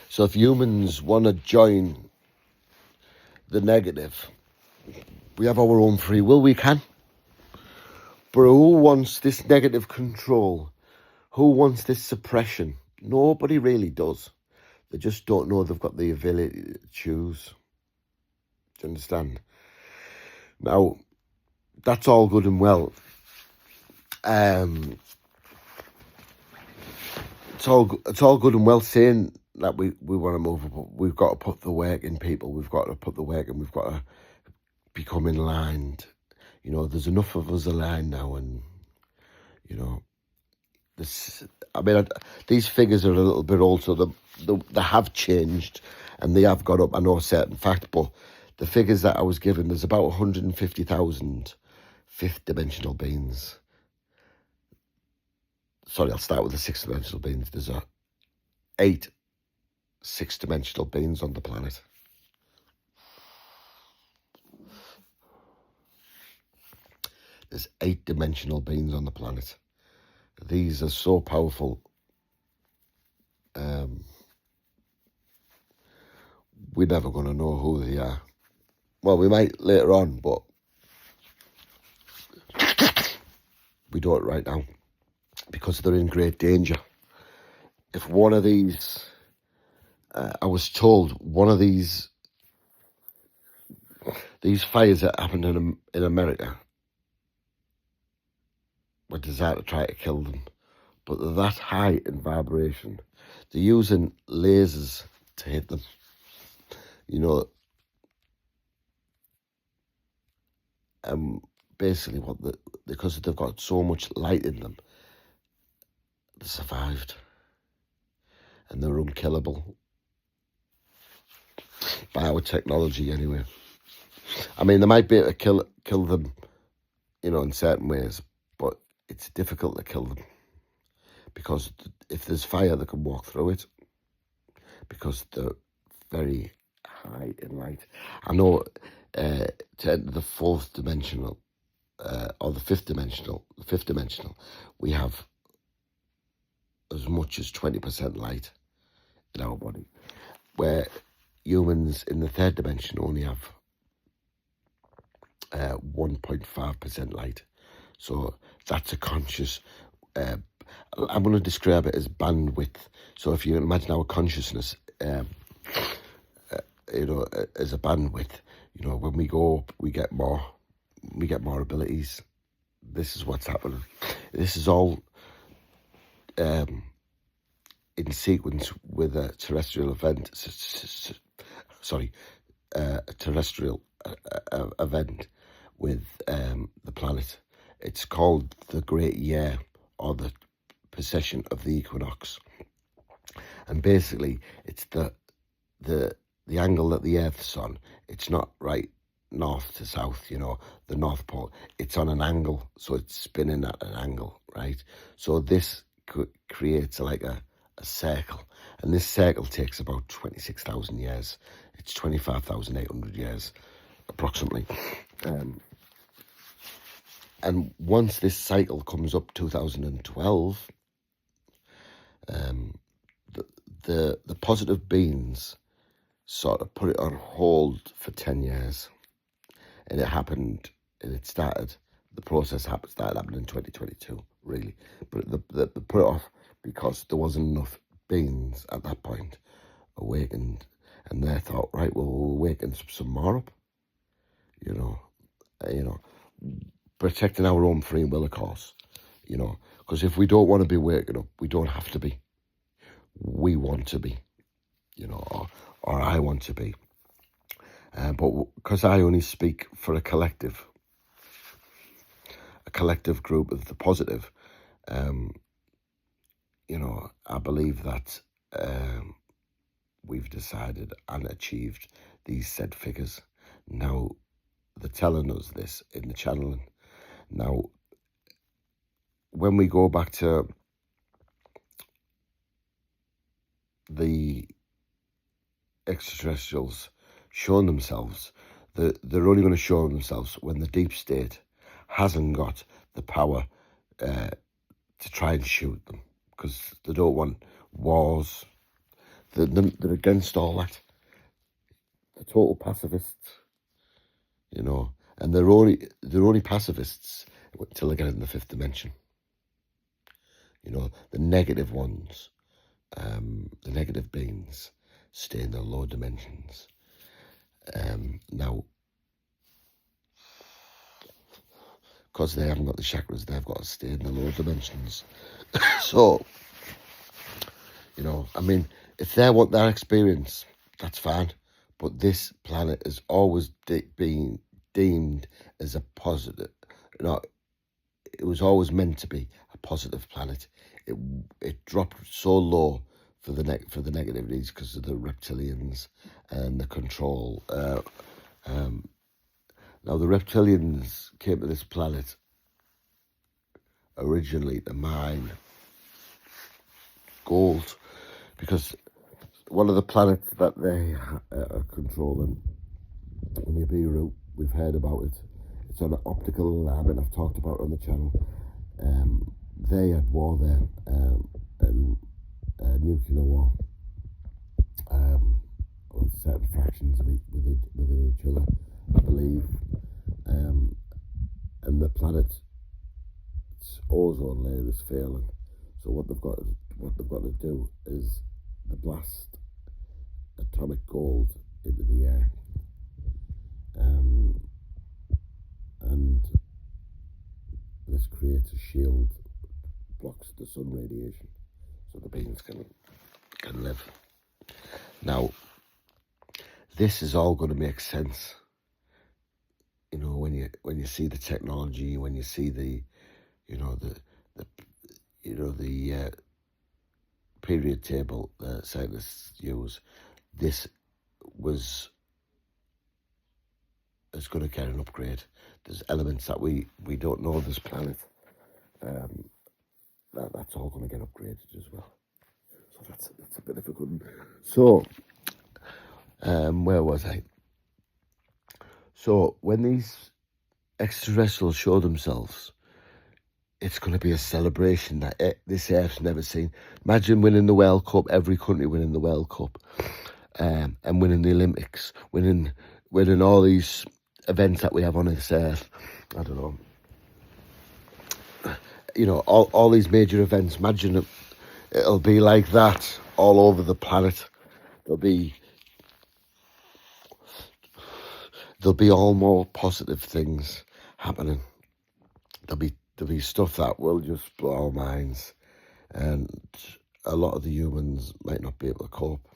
So if humans want to join the negative, we have our own free will, we can. But who wants this negative control? Who wants this suppression? Nobody really does. They just don't know they've got the ability to choose. Do you understand? Now, that's all good and well. It's all good and well saying that we want to move, but we've got to put the work in, people. We've got to put the work in. We've got to become aligned. You know, there's enough of us aligned now, and you know, this. I mean, these figures are a little bit old, so they have changed and they have got up. I know a certain fact, but the figures that I was given, there's about 150,000 fifth-dimensional beings. Sorry, I'll start with the sixth-dimensional beings. There's 8 six-dimensional beings on the planet. There's 8-dimensional beings on the planet. These are so powerful. We're never going to know who they are. Well, we might later on, but we don't right now because they're in great danger. If one of these, I was told one of these fires that happened in America were designed to try to kill them, but they're that high in vibration. They're using lasers to hit them. You know, basically because they've got so much light in them, they survived, and they're unkillable by our technology anyway. I mean, they might be able to kill them, you know, in certain ways, but it's difficult to kill them because if there's fire, they can walk through it because they're very high in light. I know to enter the fourth dimensional or the fifth dimensional, we have as much as 20% light in our body, where humans in the third dimension only have 1.5% light. So that's a conscious, I'm going to describe it as bandwidth. So if you imagine our consciousness, you know, as a bandwidth, you know, when we go up, we get more abilities. This is what's happening. This is all in sequence with a terrestrial event. A terrestrial event with the planet. It's called the Great Year, or the precession of the equinox. And basically, it's the angle that the Earth's on. It's not right north to south, you know, the North Pole. It's on an angle, so it's spinning at an angle, right? So this creates like a circle, and this circle takes about 26,000 years. It's 25,800 years, approximately. And once this cycle comes up 2012, the positive beings sort of put it on hold for 10 years. And it happened, and the process started happening in 2022, really. But they put it off because there wasn't enough beings at that point awakened. And they thought, right, well, we'll awaken some more up, you know, protecting our own free will, of course, you know, because if we don't want to be waking up, we don't have to be. We want to be, you know, or I want to be. But because I only speak for a collective group of the positive, you know, I believe that we've decided and achieved these said figures. Now, they're telling us this in the channeling. Now, when we go back to the extraterrestrials showing themselves, they're only going to show themselves when the deep state hasn't got the power to try and shoot them, because they don't want wars, They're against all that. They're total pacifists, you know, and they're only pacifists until they get in the fifth dimension. You know, the negative ones, the negative beings, stay in the lower dimensions. Now, because they haven't got the chakras, they've got to stay in the lower dimensions. So, you know, I mean, if they want that experience, that's fine. But this planet has always been deemed as a positive. You know, it was always meant to be a positive planet. It dropped so low for the negativities because of the reptilians and the control. Now, the reptilians came to this planet originally to mine gold, because one of the planets that they are controlling, Nibiru, we've heard about it. It's on an optical lab, and I've talked about it on the channel. They had war there, and nuclear war. Certain fractions of it within each other, I believe. And the planet's ozone layer is failing. So what they've got to do is to blast atomic gold into the air, and this creates a shield, blocks the sun radiation, so the beings can live. Now, this is all going to make sense, you know, when you see the technology, when you see the, you know, the period table that scientists use. This is going to get an upgrade. There's elements that we don't know of this planet. That's all going to get upgraded as well. So that's a bit of a good one. So, where was I? So when these extraterrestrials show themselves, it's going to be a celebration that this Earth's never seen. Imagine winning the World Cup, every country winning the World Cup, and winning the Olympics, winning all these events that we have on this Earth. I don't know. You know, all these major events. Imagine it'll be like that all over the planet. There'll be all more positive things happening. There'll be stuff that will just blow our minds, and a lot of the humans might not be able to cope.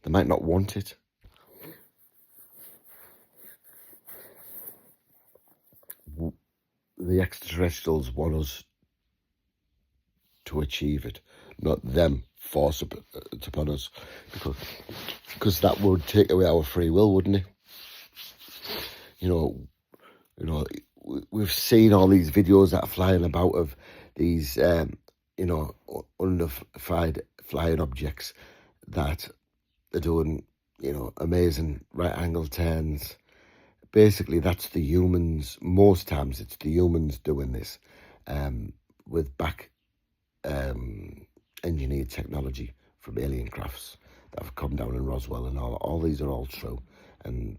They might not want it. The extraterrestrials want us to achieve it, not them force it upon us, because that would take away our free will, wouldn't it? You know, we've seen all these videos that are flying about of these, you know, unidentified flying objects that are doing, you know, amazing right angle turns. Basically, that's the humans. Most times, it's the humans doing this, with back engineered technology from alien crafts that have come down in Roswell, and all these are all true. And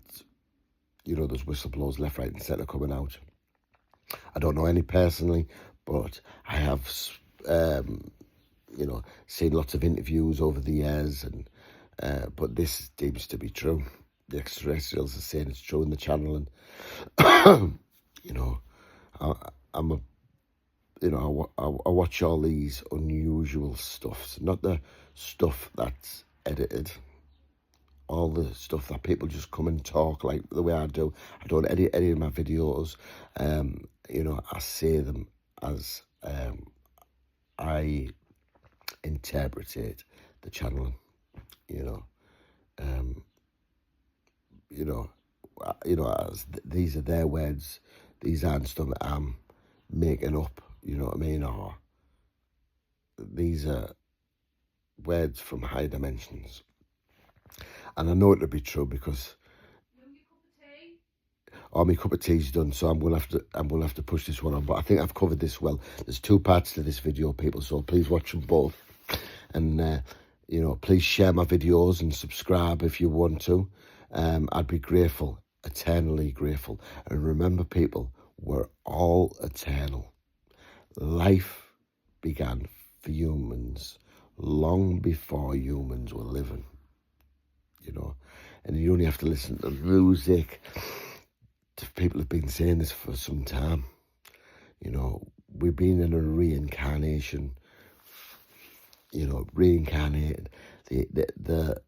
you know, there's whistleblowers left, right, and centre coming out. I don't know any personally, but I have, you know, seen lots of interviews over the years, and but this seems to be true. The extraterrestrials are saying it's true in the channel, and you know, I watch all these unusual stuffs, not the stuff that's edited. All the stuff that people just come and talk like the way I do. I don't edit any of my videos. You know, I say them as I interpret the channel. You know, as these are their words. These aren't stuff that I'm making up. You know what I mean? Or these are words from high dimensions. And I know it to be true because my cup of tea's done, so I'm gonna have to push this one on. But I think I've covered this well. There's two parts to this video, people, so please watch them both. And, please share my videos and subscribe if you want to. I'd be grateful, eternally grateful. And remember, people, we're all eternal. Life began for humans long before humans were living, and you only have to listen to music. People have been saying this for some time. We've been in a reincarnation, reincarnated. The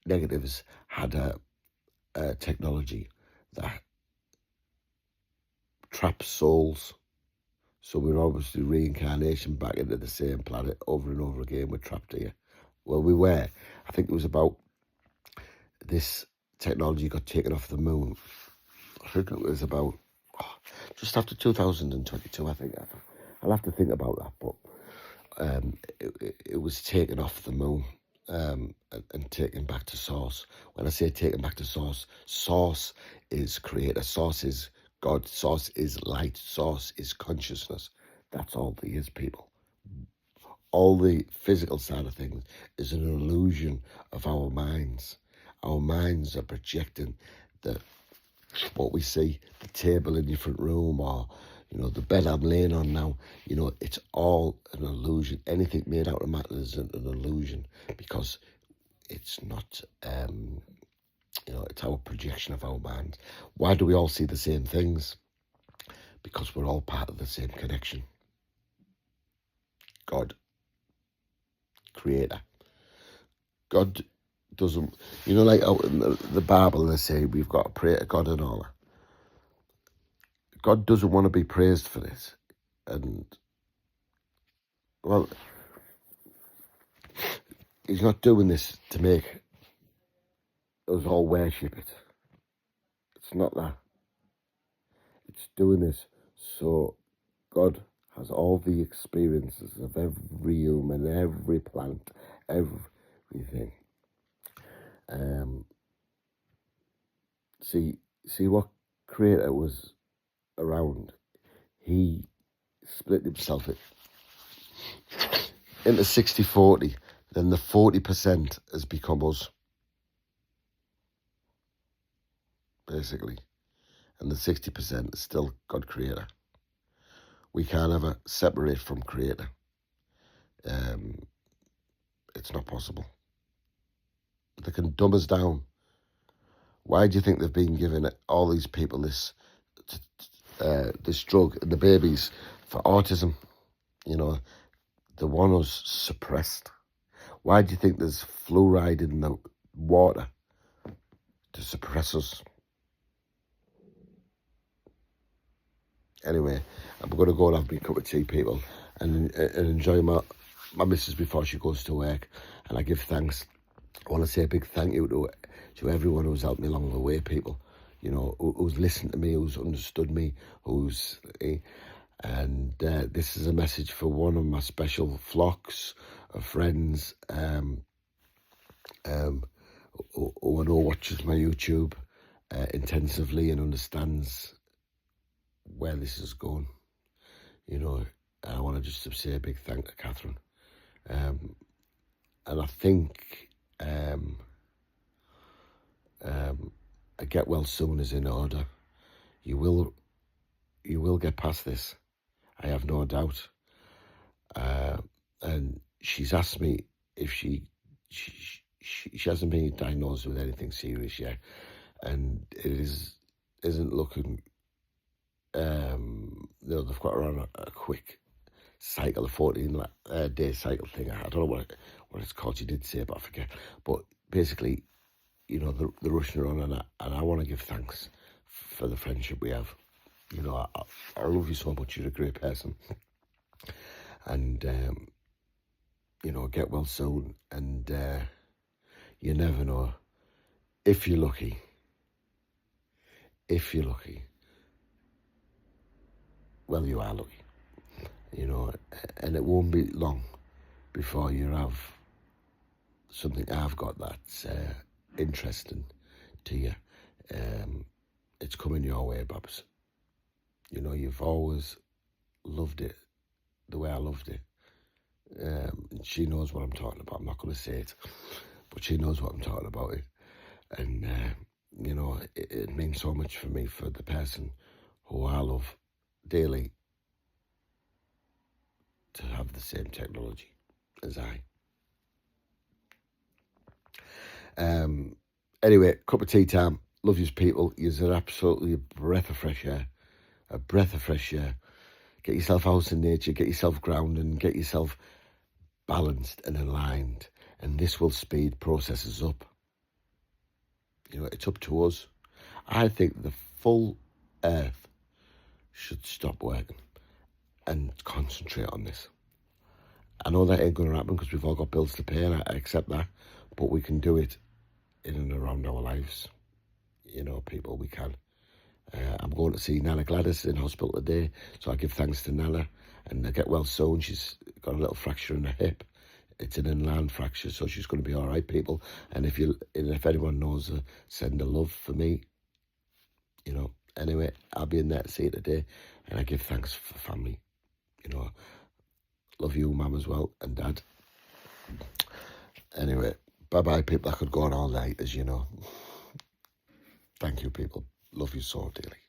negatives had a technology that traps souls. So we're obviously reincarnation back into the same planet over and over again. We're trapped here. Well, we were. I think it was about this technology got taken off the moon. I think it was about just after 2022, I think. I'll have to think about that, but it was taken off the moon and taken back to source. When I say taken back to source, source is creator, source is God, source is light, source is consciousness. That's all there is, people. All the physical side of things is an illusion of our minds. Our minds are projecting what we see, the table in your front room, or the bed I'm laying on now. It's all an illusion. Anything made out of matter is an illusion, because it's not. It's our projection of our minds. Why do we all see the same things? Because we're all part of the same connection. God, creator. God doesn't, like out in the Bible, they say we've got to pray to God and all that. God doesn't want to be praised for this. And, well, he's not doing this to make us all worship it. It's not that. It's doing this so God has all the experiences of every human, every plant, everything. See what creator was around. He split himself into 60-40, then the 40% has become us, basically. And the 60% is still God creator. We can't ever separate from creator. It's not possible. They can dumb us down. Why do you think they've been giving all these people this drug, and the babies, for autism? They want us suppressed. Why do you think there's fluoride in the water? To suppress us. Anyway, I'm going to go and have my cup of tea, people, and enjoy my missus before she goes to work. And I give thanks. I want to say a big thank you to everyone who's helped me along the way, people. Who's listened to me, who's understood me, and this is a message for one of my special flocks of friends who I know watches my YouTube intensively and understands where this is going. I want to just say a big thank to Catherine. And I think a get well soon is in order. You will get past this. I have no doubt. And she's asked me if she hasn't been diagnosed with anything serious yet, and it isn't looking. They've got her on a quick cycle, a 14-day cycle thing. I don't know what it's called. She did say, but I forget. But basically, they're rushing her on, and I want to give thanks for the friendship we have. I love you so much. You're a great person, and get well soon. And you never know. If you're lucky, well, you are lucky. And it won't be long before you have something I've got that's interesting to you. It's coming your way, Babs. You've always loved it the way I loved it. She knows what I'm talking about. I'm not going to say it, but she knows what I'm talking about. And, you know, it means so much for me, for the person who I love dearly, to have the same technology as I. Anyway, cup of tea time. Love yous people. Yous are absolutely a breath of fresh air. A breath of fresh air. Get yourself out in nature, get yourself grounded, and get yourself balanced and aligned. And this will speed processes up. You know, it's up to us. I think the full earth should stop working and concentrate on this. I know that ain't going to happen because we've all got bills to pay, and I accept that. But we can do it in and around our lives. You know, people, we can. I'm going to see Nana Gladys in hospital today, so I give thanks to Nana, and I get well soon. She's got a little fracture in her hip. It's an inland fracture, so she's going to be all right, people. And if anyone knows her, send a love for me. You know, anyway, I'll be in there to see her today, and I give thanks for family. You know, love you, Mum, as well, and Dad. Anyway, bye-bye, people. I could go on all night, as you know. Thank you, people. Love you so dearly.